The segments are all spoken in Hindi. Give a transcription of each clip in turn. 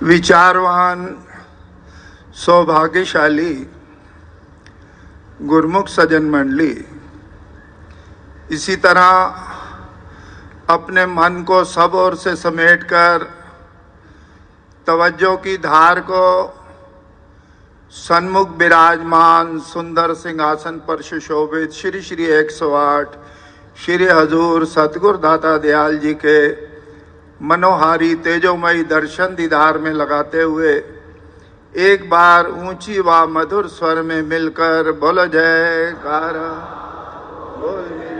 विचारवान सौभाग्यशाली गुरुमुख सज्जन मंडली इसी तरह अपने मन को सब ओर से समेटकर तवज्जो की धार को सन्मुख विराजमान सुंदर सिंहासन पर सुशोभित श्री श्री 108 श्री हजूर सतगुरु दाता दयाल जी के मनोहारी तेजोमयी दर्शन दीदार में लगाते हुए एक बार ऊंची व मधुर स्वर में मिलकर बोलो जयकारा बोल मेरे।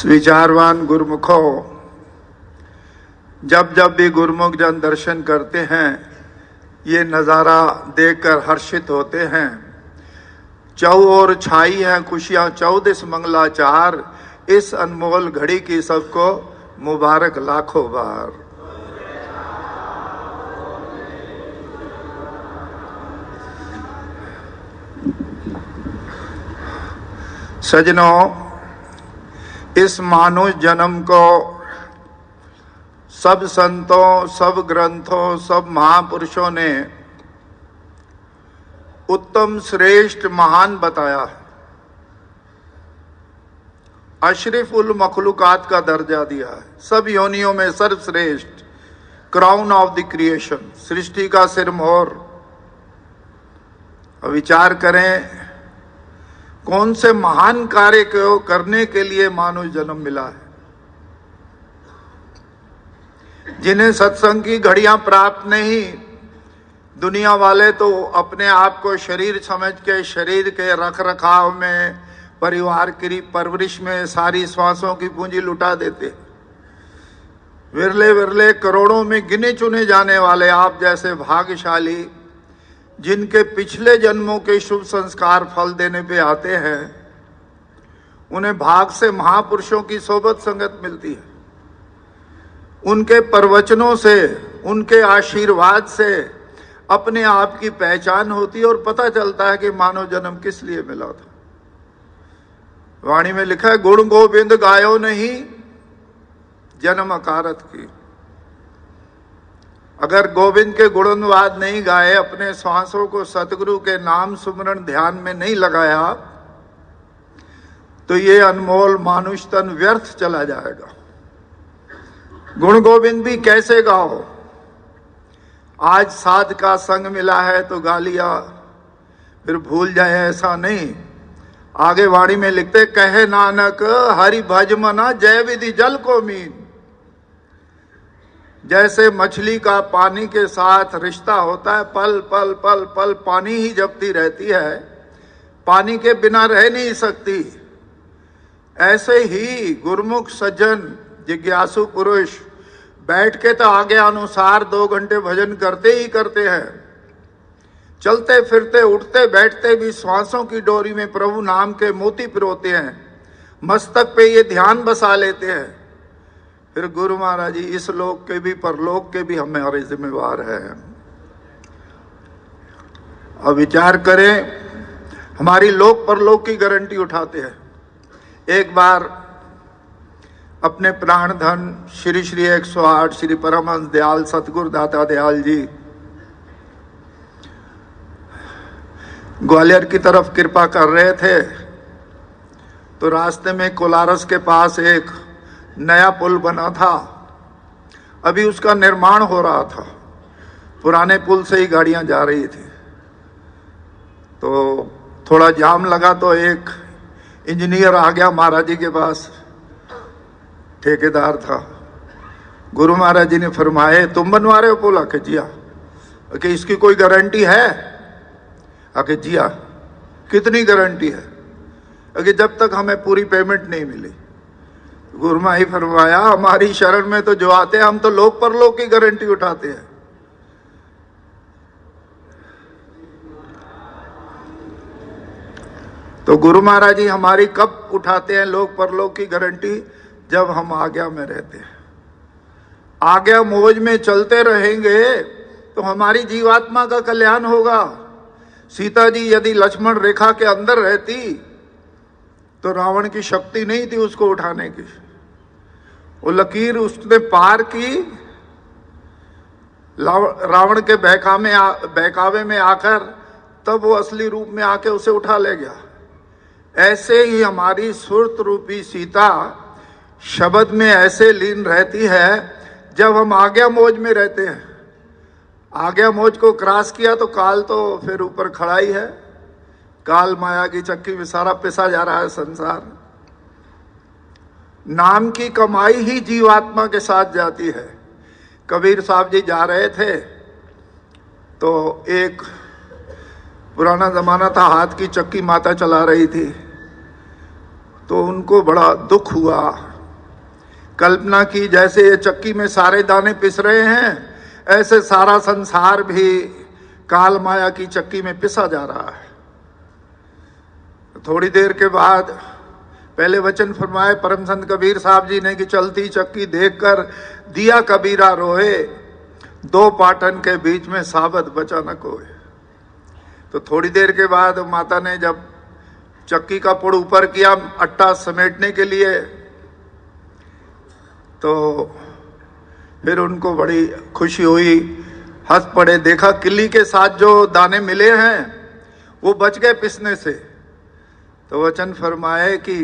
विचारवान गुरुमुखों, जब जब भी गुरुमुख जन दर्शन करते हैं ये नज़ारा देखकर हर्षित होते हैं। चौ और छाई हैं खुशियाँ 14 मंगलाचार, इस अनमोल घड़ी की सबको मुबारक लाखों बार। सजनों, इस मानुष जन्म को सब संतों, सब ग्रंथों, सब महापुरुषों ने उत्तम श्रेष्ठ महान बताया है। अशरफ उल मखलूकात का दर्जा दिया है। सब योनियों में सर्वश्रेष्ठ, क्राउन ऑफ द क्रिएशन, सृष्टि का सिरमौर। विचार करें कौन से महान कार्य को करने के लिए मानव जन्म मिला है। जिन्हें सत्संग की घड़ियां प्राप्त नहीं, दुनिया वाले तो अपने आप को शरीर समझ के शरीर के रख रखाव में, परिवार की परवरिश में सारी श्वासों की पूंजी लुटा देते। विरले विरले करोड़ों में गिने चुने जाने वाले आप जैसे भाग्यशाली, जिनके पिछले जन्मों के शुभ संस्कार फल देने पे आते हैं, उन्हें भाग से महापुरुषों की सोबत संगत मिलती है। उनके प्रवचनों से, उनके आशीर्वाद से अपने आप की पहचान होती है और पता चलता है कि मानव जन्म किस लिए मिला था। वाणी में लिखा है, गुण गोविंद गायो नहीं जन्म अकारत की। अगर गोविंद के गुणवाद नहीं गाए, अपने श्वासों को सतगुरु के नाम सुमरण ध्यान में नहीं लगाया, तो ये अनमोल मानुष तन व्यर्थ चला जाएगा। गुण गोविंद भी कैसे गाओ? आज साध का संग मिला है तो गा लिया, फिर भूल जाए ऐसा नहीं। आगे वाणी में लिखते, कहे नानक हरि भज मना जय विधि जल को मीन। जैसे मछली का पानी के साथ रिश्ता होता है, पल पल पल पल पानी ही जपती रहती है, पानी के बिना रह नहीं सकती। ऐसे ही गुरुमुख सज्जन जिज्ञासु पुरुष बैठ के तो आगे अनुसार 2 घंटे भजन करते ही करते हैं। चलते फिरते उठते बैठते भी श्वासों की डोरी में प्रभु नाम के मोती पिरोते हैं, मस्तक पे ये ध्यान बसा लेते हैं। फिर गुरु महाराज जी इस लोक के भी परलोक के भी हमारे जिम्मेवार हैं। अब विचार करें, हमारी लोक परलोक की गारंटी उठाते हैं। एक बार अपने प्राण धन श्री श्री 108 श्री परमहंस दयाल सतगुरु दाता दयाल जी ग्वालियर की तरफ कृपा कर रहे थे, तो रास्ते में कोलारस के पास एक नया पुल बना था। अभी उसका निर्माण हो रहा था, पुराने पुल से ही गाड़ियां जा रही थी। तो थोड़ा जाम लगा तो एक इंजीनियर आ गया महाराज जी के पास, ठेकेदार था। गुरु महाराज जी ने फरमाए, तुम बनवा रहे हो पुल? आके जिया। कि इसकी कोई गारंटी है? आके जिया। कितनी गारंटी है? कि जब तक हमें पूरी पेमेंट नहीं मिली। गुरु महाराज फरमाया, हमारी शरण में तो जो आते हैं हम तो लोक परलोक की गारंटी उठाते हैं। तो गुरु महाराज जी हमारी कब उठाते हैं लोक परलोक की गारंटी? जब हम आज्ञा में रहते हैं। आज्ञा मौज में चलते रहेंगे तो हमारी जीवात्मा का कल्याण होगा। सीता जी यदि लक्ष्मण रेखा के अंदर रहती तो रावण की शक्ति नहीं थी उसको उठाने की। वो लकीर उसने पार की, रावण के बहकावे में आकर तब वो असली रूप में आके उसे उठा ले गया। ऐसे ही हमारी सुरत रूपी सीता शब्द में ऐसे लीन रहती है जब हम आज्ञा मौज में रहते हैं। आज्ञा मौज को क्रॉस किया तो काल तो फिर ऊपर खड़ा ही है। काल माया की चक्की में सारा पिसा जा रहा है संसार। नाम की कमाई ही जीवात्मा के साथ जाती है। कबीर साहब जी जा रहे थे तो एक पुराना जमाना था, हाथ की चक्की माता चला रही थी, तो उनको बड़ा दुख हुआ। कल्पना की जैसे ये चक्की में सारे दाने पिस रहे हैं, ऐसे सारा संसार भी काल माया की चक्की में पिसा जा रहा है। थोड़ी देर के बाद पहले वचन फरमाए परम संत कबीर साहब जी ने कि चलती चक्की देखकर दिया कबीरा रोए, दो पाटन के बीच में साबत बचा न कोई। तो थोड़ी देर के बाद माता ने जब चक्की का पुड़ ऊपर किया अट्टा समेटने के लिए, तो फिर उनको बड़ी खुशी हुई, हंस पड़े। देखा किल्ली के साथ जो दाने मिले हैं वो बच गए पिसने से। तो वचन फरमाए कि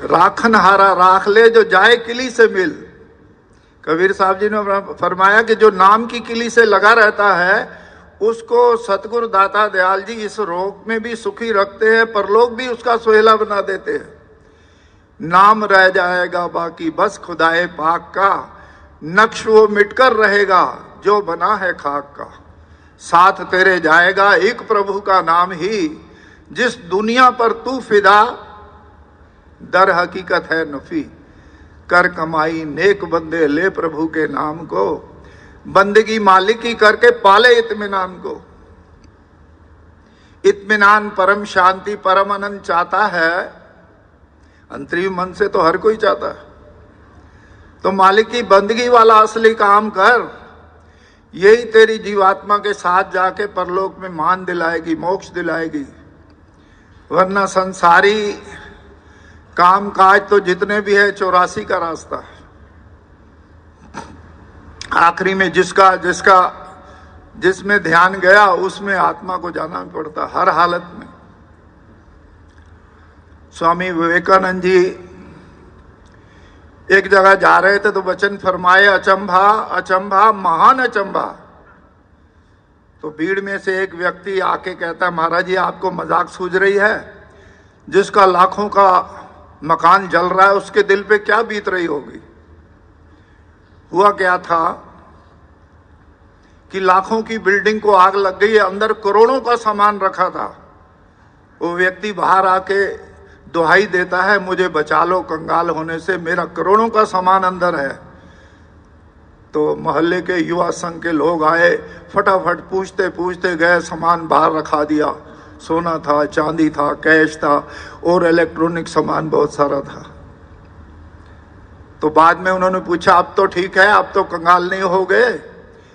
राखन हारा राख ले जो जाए किली से मिल। कबीर साहब जी ने फरमाया कि जो नाम की किली से लगा रहता है उसको सतगुरु दाता दयाल जी इस रोग में भी सुखी रखते हैं, परलोक भी उसका सुहेला बना देते हैं। नाम रह जाएगा बाकी बस खुदाए पाक का, नक्श वो मिटकर रहेगा जो बना है खाक का। साथ तेरे जाएगा एक प्रभु का नाम ही, जिस दुनिया पर तू फिदा दर हकीकत है नफी। कर कमाई नेक बंदे ले प्रभु के नाम को, बंदगी मालिकी करके पाले इत्मीनान को। इत्मीनान परम शांति परम आनंद चाहता है, अंतरिम मन से तो हर कोई चाहता है। तो मालिक की बंदगी वाला असली काम कर, यही तेरी जीवात्मा के साथ जाके परलोक में मान दिलाएगी, मोक्ष दिलाएगी। वरना संसारी काम काज तो जितने भी है 84 का रास्ता है। आखिरी में जिसमें ध्यान गया उसमें आत्मा को जाना पड़ता हर हालत में। स्वामी विवेकानंद जी एक जगह जा रहे थे तो वचन फरमाए अचंभा अचंभा महान अचंभा। तो भीड़ में से एक व्यक्ति आके कहता है महाराज जी आपको मजाक सूझ रही है, जिसका लाखों का मकान जल रहा है उसके दिल पे क्या बीत रही होगी। हुआ क्या था कि लाखों की बिल्डिंग को आग लग गई है, अंदर करोड़ों का सामान रखा था। वो व्यक्ति बाहर आके दुहाई देता है मुझे बचा लो कंगाल होने से, मेरा करोड़ों का सामान अंदर है। तो मोहल्ले के युवा संघ के लोग आए, फटाफट पूछते पूछते गए, सामान बाहर रखा दिया। सोना था, चांदी था, कैश था और इलेक्ट्रॉनिक सामान बहुत सारा था। तो बाद में उन्होंने पूछा अब तो ठीक है, अब तो कंगाल नहीं हो गए।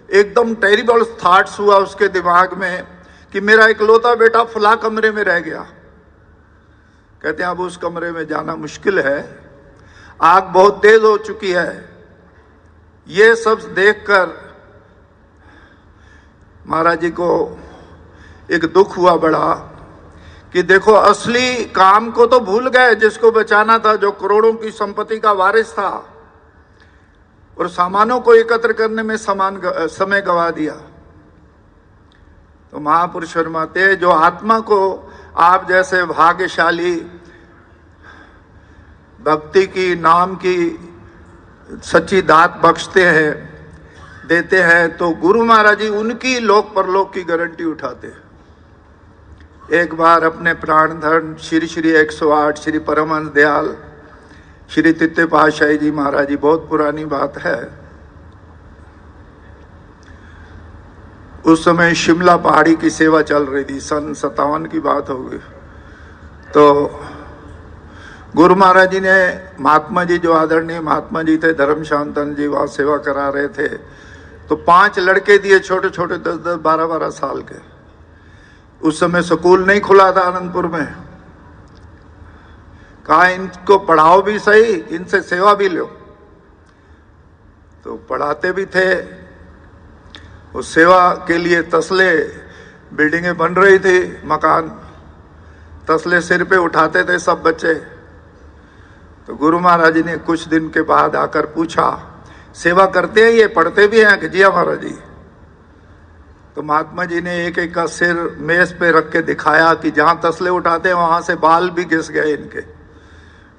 एकदम टेरिबल थॉट्स हुआ उसके दिमाग में कि मेरा इकलौता बेटा फला कमरे में रह गया। कहते हैं अब उस कमरे में जाना मुश्किल है, आग बहुत तेज हो चुकी है। ये सब देखकर महाराज जी को एक दुख हुआ बड़ा कि देखो असली काम को तो भूल गए, जिसको बचाना था, जो करोड़ों की संपत्ति का वारिस था, और सामानों को एकत्र करने में समय गवा दिया। तो महापुरुष फरमाते जो आत्मा को आप जैसे भाग्यशाली भक्ति की नाम की सच्ची दात बख्शते हैं, देते हैं, तो गुरु महाराज जी उनकी लोक परलोक की गारंटी उठाते हैं। एक बार अपने प्राण धर्म श्री श्री 108 श्री परमहंस दयाल श्री तित्ते पातशाही जी महाराज जी, बहुत पुरानी बात है, उस समय शिमला पहाड़ी की सेवा चल रही थी, सन 57 की बात होगी। तो गुरु महाराज जी ने महात्मा जी, जो आदरणीय महात्मा जी थे धर्म शांतन जी, वहाँ सेवा करा रहे थे। तो 5 लड़के दिए, छोटे छोटे 10-10 12-12 साल के। उस समय स्कूल नहीं खुला था आनंदपुर में। कहा इनको पढ़ाओ भी सही, इनसे सेवा भी लो। तो पढ़ाते भी थे, उस सेवा के लिए तसले, बिल्डिंगें बन रही थी, मकान, तसले सिर पे उठाते थे सब बच्चे। तो गुरु महाराज जी ने कुछ दिन के बाद आकर पूछा, सेवा करते हैं ये, पढ़ते भी हैं कि जी हाँ महाराज जी? तो महात्मा जी ने एक एक का सिर मेज पे रख के दिखाया कि जहां तसले उठाते हैं वहां से बाल भी घिस गए इनके।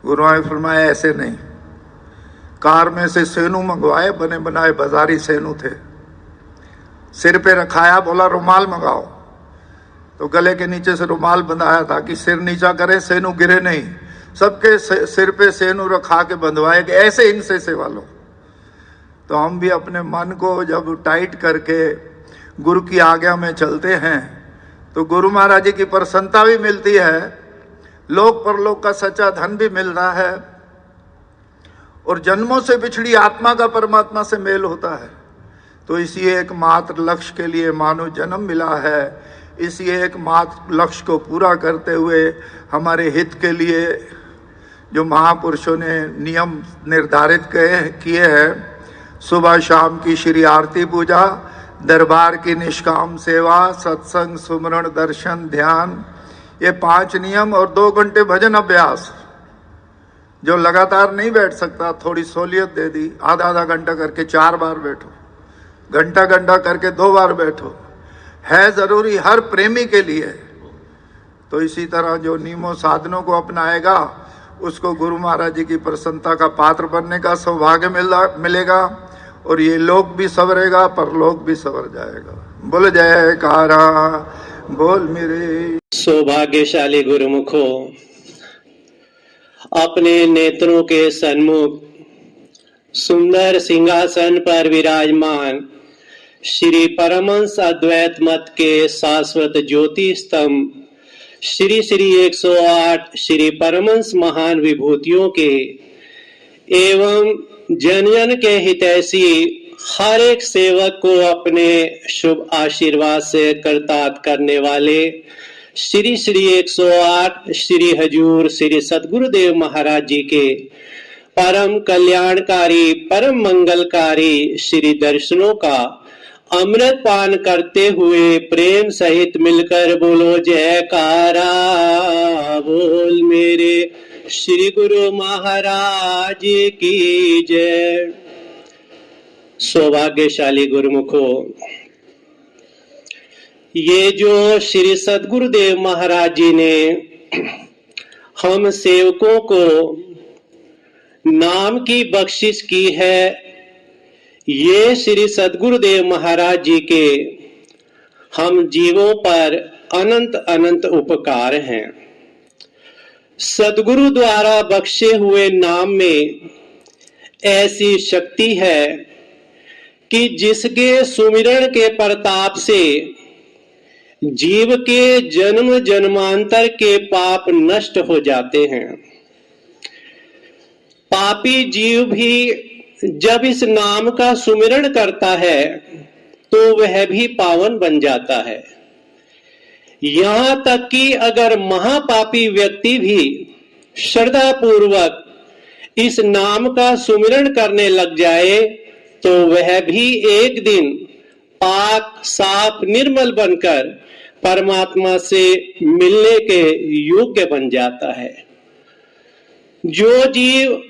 गुरु महाराज फरमाया ऐसे नहीं, कार में से सेनू मंगवाए, बने बनाए बाजारी सेनू थे, सिर पे रखाया, बोला रुमाल मंगाओ, तो गले के नीचे से रुमाल बंधाया ताकि सिर नीचा करे, सेनू गिरे नहीं। सबके सिर पे सेनू रखा के बंधवाए कि ऐसे इनसे सेवा लो। तो हम भी अपने मन को जब टाइट करके गुरु की आज्ञा में चलते हैं तो गुरु महाराज जी की प्रसन्नता भी मिलती है, लोक परलोक का सच्चा धन भी मिल रहा है, और जन्मों से बिछड़ी आत्मा का परमात्मा से मेल होता है। तो इसी एकमात्र लक्ष्य के लिए मानव जन्म मिला है। इसी एकमात्र लक्ष्य को पूरा करते हुए हमारे हित के लिए जो महापुरुषों ने नियम निर्धारित किए हैं, सुबह शाम की श्री आरती पूजा, दरबार की निष्काम सेवा, सत्संग, सुमरण, दर्शन, ध्यान, ये 5 नियम, और 2 घंटे भजन अभ्यास। जो लगातार नहीं बैठ सकता, थोड़ी सहूलियत दे दी, आधा आधा घंटा करके 4 बार बैठो, घंटा घंटा करके 2 बार बैठो, है जरूरी हर प्रेमी के लिए। तो इसी तरह जो नियमों साधनों को अपनाएगा उसको गुरु महाराज जी की प्रसन्नता का पात्र बनने का सौभाग्य मिलेगा, और ये लोक भी संवरेगा, परलोक भी संवर जाएगा। बोल जयकारा बोल मेरे। सौभाग्यशाली गुरुमुखो, अपने नेत्रों के सन्मुख सुंदर सिंहासन पर विराजमान श्री परमहंस अद्वैत मत के शाश्वत ज्योति स्तंभ श्री श्री 108 श्री परमहंस महान विभूतियों के एवं जन जन के हितैषी हर एक सेवक को अपने शुभ आशीर्वाद से करतार्थ करने वाले श्री श्री 108 श्री हजूर श्री सद्गुरुदेव महाराज जी के परम कल्याणकारी, परम मंगलकारी श्री दर्शनों का अमृत पान करते हुए प्रेम सहित मिलकर बोलो जयकारा बोल मेरे श्री गुरु महाराज की जय। सौभाग्यशाली गुरुमुखो, ये जो श्री सद्गुरुदेव महाराज जी ने हम सेवकों को नाम की बख्शिश की है, ये श्री सद्गुरुदेव महाराज जी के हम जीवों पर अनंत अनंत उपकार हैं। सद्गुरु द्वारा बख्शे हुए नाम में ऐसी शक्ति है कि जिसके सुमिरण के प्रताप से जीव के जन्म जन्मांतर के पाप नष्ट हो जाते हैं। पापी जीव भी जब इस नाम का सुमिरण करता है तो वह भी पावन बन जाता है। यहां तक कि अगर महापापी व्यक्ति भी श्रद्धा पूर्वक इस नाम का सुमिरण करने लग जाए तो वह भी एक दिन पाक साफ निर्मल बनकर परमात्मा से मिलने के योग्य बन जाता है। जो जीव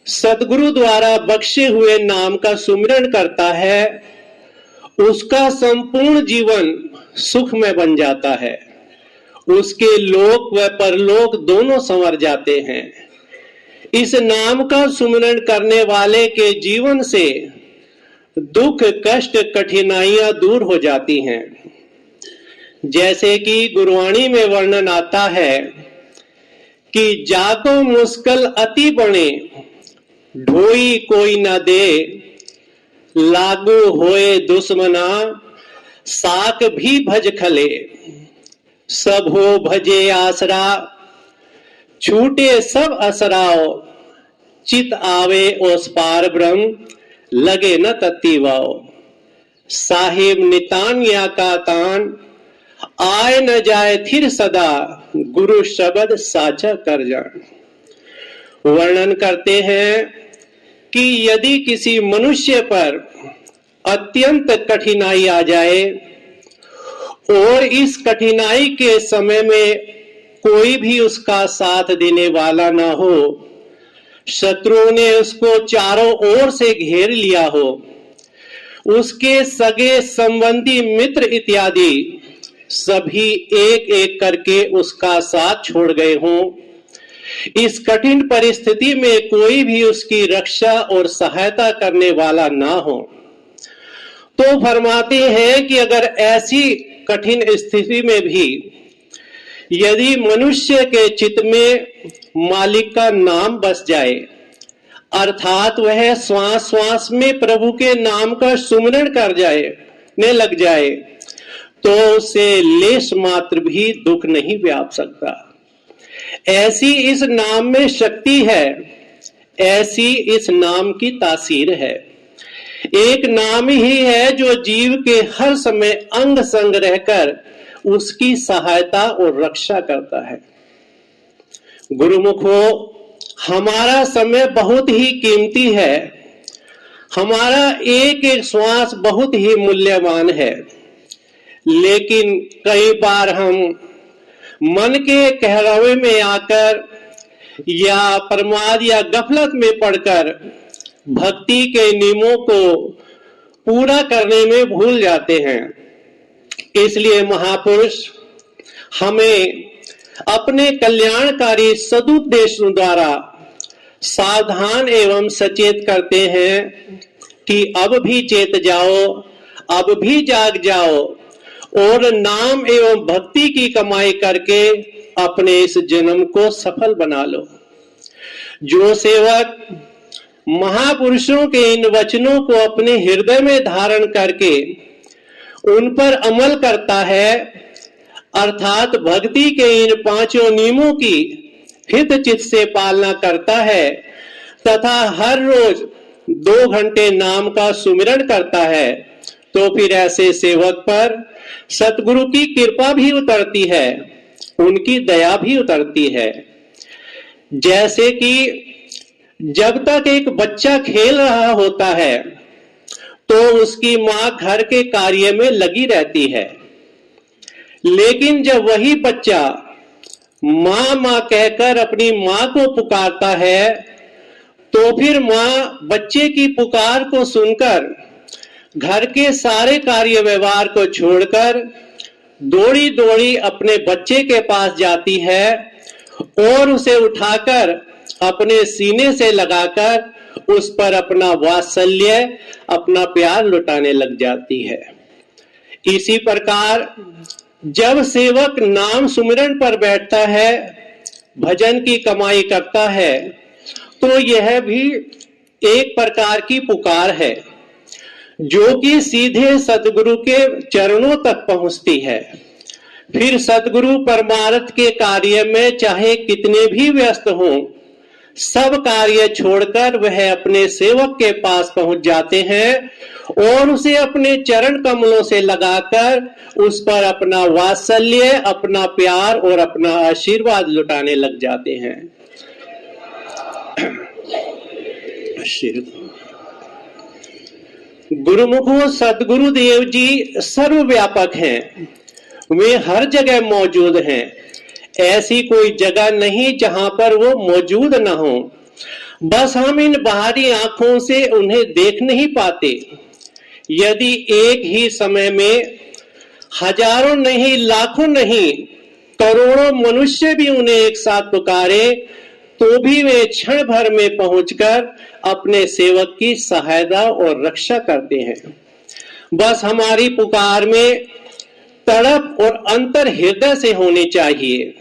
सद्गुरु द्वारा बख्शे हुए नाम का सुमिरण करता है उसका संपूर्ण जीवन सुख में बन जाता है। उसके लोक व परलोक दोनों संवर जाते हैं। इस नाम का सुमिरण करने वाले के जीवन से दुख कष्ट कठिनाइयां दूर हो जाती हैं। जैसे कि गुरुवाणी में वर्णन आता है कि जाको मुश्किल अति बने ढोई कोई न दे, लागू होए दुश्मना साक भी भज खले, सब हो भजे आसरा छूटे सब असराओ, चित आवे ओस पार ब्रह्म लगे न तत्ती वाओ, साहिब नितान या का तान आए न जाए थिर सदा, गुरु शब्द साचा कर जान। वर्णन करते हैं कि यदि किसी मनुष्य पर अत्यंत कठिनाई आ जाए और इस कठिनाई के समय में कोई भी उसका साथ देने वाला ना हो, शत्रुओं ने उसको चारों ओर से घेर लिया हो, उसके सगे संबंधी मित्र इत्यादि सभी एक एक करके उसका साथ छोड़ गए हों, इस कठिन परिस्थिति में कोई भी उसकी रक्षा और सहायता करने वाला ना हो, तो फरमाते हैं कि अगर ऐसी कठिन स्थिति में भी यदि मनुष्य के चित्त में मालिक का नाम बस जाए, अर्थात वह श्वास श्वास में प्रभु के नाम का सुमिरन कर जाए ने लग जाए, तो उसे लेश मात्र भी दुख नहीं व्याप सकता। ऐसी इस नाम में शक्ति है, ऐसी इस नाम की तासीर है। एक नाम ही है जो जीव के हर समय अंग संग रहकर उसकी सहायता और रक्षा करता है। गुरुमुखो, हमारा समय बहुत ही कीमती है, हमारा एक एक श्वास बहुत ही मूल्यवान है, लेकिन कई बार हम मन के कहरावे में आकर या प्रमाद या गफलत में पड़कर भक्ति के नियमों को पूरा करने में भूल जाते हैं। इसलिए महापुरुष हमें अपने कल्याणकारी सदुपदेशों द्वारा सावधान एवं सचेत करते हैं कि अब भी चेत जाओ, अब भी जाग जाओ और नाम एवं भक्ति की कमाई करके अपने इस जन्म को सफल बना लो। जो सेवक महापुरुषों के इन वचनों को अपने हृदय में धारण करके उन पर अमल करता है, अर्थात भक्ति के इन पांचों नियमों की हित चित्त से पालना करता है तथा हर रोज 2 घंटे नाम का सुमिरन करता है, तो फिर ऐसे सेवक पर सतगुरु की कृपा भी उतरती है, उनकी दया भी उतरती है। जैसे कि जब तक एक बच्चा खेल रहा होता है तो उसकी मां घर के कार्य में लगी रहती है, लेकिन जब वही बच्चा मां मां कहकर अपनी मां को पुकारता है, तो फिर मां बच्चे की पुकार को सुनकर घर के सारे कार्य व्यवहार को छोड़कर दौड़ी दौड़ी अपने बच्चे के पास जाती है और उसे उठाकर अपने सीने से लगाकर उस पर अपना वात्सल्य, अपना प्यार लुटाने लग जाती है। इसी प्रकार जब सेवक नाम सुमिरन पर बैठता है, भजन की कमाई करता है, तो यह भी एक प्रकार की पुकार है जो कि सीधे सतगुरु के चरणों तक पहुंचती है। फिर सतगुरु परमार्थ के कार्य में चाहे कितने भी व्यस्त हों, सब कार्य छोड़कर वह अपने सेवक के पास पहुंच जाते हैं और उसे अपने चरण कमलों से लगाकर उस पर अपना वात्सल्य, अपना प्यार और अपना आशीर्वाद लुटाने लग जाते हैं। गुरुमुखों, सतगुरुदेव जी सर्वव्यापक हैं, वे हर जगह मौजूद हैं। ऐसी कोई जगह नहीं जहां पर वो मौजूद ना हो, बस हम इन बाहरी आंखों से उन्हें देख नहीं पाते। यदि एक ही समय में हजारों नहीं, लाखों नहीं, करोड़ों मनुष्य भी उन्हें एक साथ पुकारे, तो भी वे क्षण भर में पहुंचकर अपने सेवक की सहायता और रक्षा करते हैं। बस हमारी पुकार में तड़प और अंतर हृदय से होनी चाहिए।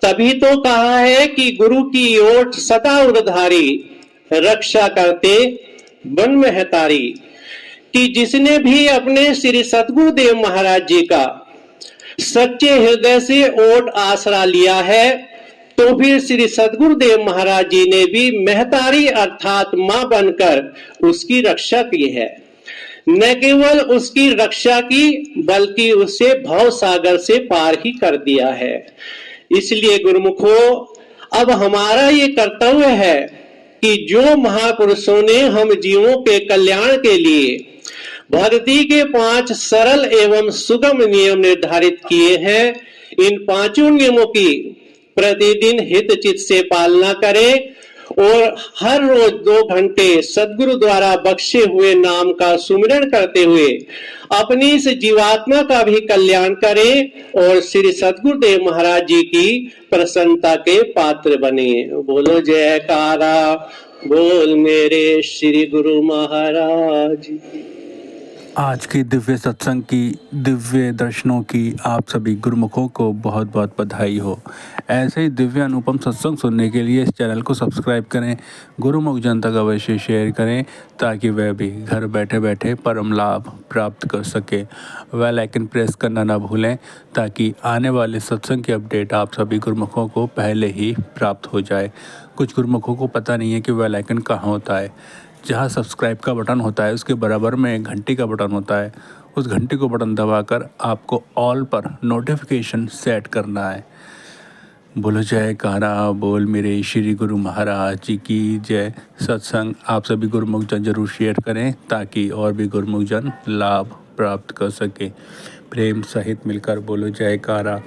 तभी तो कहा है कि गुरु की ओट सदा उर्धारी, रक्षा करते बन महतारी, कि जिसने भी अपने श्री सतगुरुदेव महाराज जी का सच्चे हृदय से ओट आसरा लिया है, तो फिर श्री सतगुरुदेव महाराज जी ने भी महतारी अर्थात मां बनकर उसकी रक्षा की है। न केवल उसकी रक्षा की, बल्कि उसे भव सागर से पार ही कर दिया है। इसलिए गुरुमुखो, अब हमारा ये कर्तव्य है कि जो महापुरुषों ने हम जीवों के कल्याण के लिए भक्ति के 5 सरल एवं सुगम नियम निर्धारित किए हैं, इन 5 नियमों की प्रतिदिन हितचित से पालना करें और हर रोज 2 घंटे सदगुरु द्वारा बख्शे हुए नाम का सुमिरन करते हुए अपनी इस जीवात्मा का भी कल्याण करें और श्री सदगुरुदेव महाराज जी की प्रसन्नता के पात्र बने। बोलो जयकारा, बोल मेरे श्री गुरु महाराज की। आज की दिव्य सत्संग की, दिव्य दर्शनों की आप सभी गुरुमुखों को बहुत बहुत बधाई हो। ऐसे ही दिव्य अनुपम सत्संग सुनने के लिए इस चैनल को सब्सक्राइब करें, गुरुमुख जन तक अवश्य शेयर करें ताकि वह भी घर बैठे बैठे परम लाभ प्राप्त कर सके। बेल आइकन प्रेस करना ना भूलें ताकि आने वाले सत्संग की अपडेट आप सभी गुरुमुखों को पहले ही प्राप्त हो जाए। कुछ गुरुमुखों को पता नहीं है कि बेल आइकन कहाँ होता है। जहाँ सब्सक्राइब का बटन होता है उसके बराबर में एक घंटी का बटन होता है, उस घंटी को बटन दबाकर आपको ऑल पर नोटिफिकेशन सेट करना है। बोलो जयकारा, बोल मेरे श्री गुरु महाराज जी की जय। सत्संग आप सभी गुरुमुख जन जरूर शेयर करें ताकि और भी गुरुमुख जन लाभ प्राप्त कर सके। प्रेम सहित मिलकर बोलो जयकारा,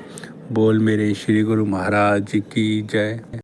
बोल मेरे श्री गुरु महाराज जी की जय।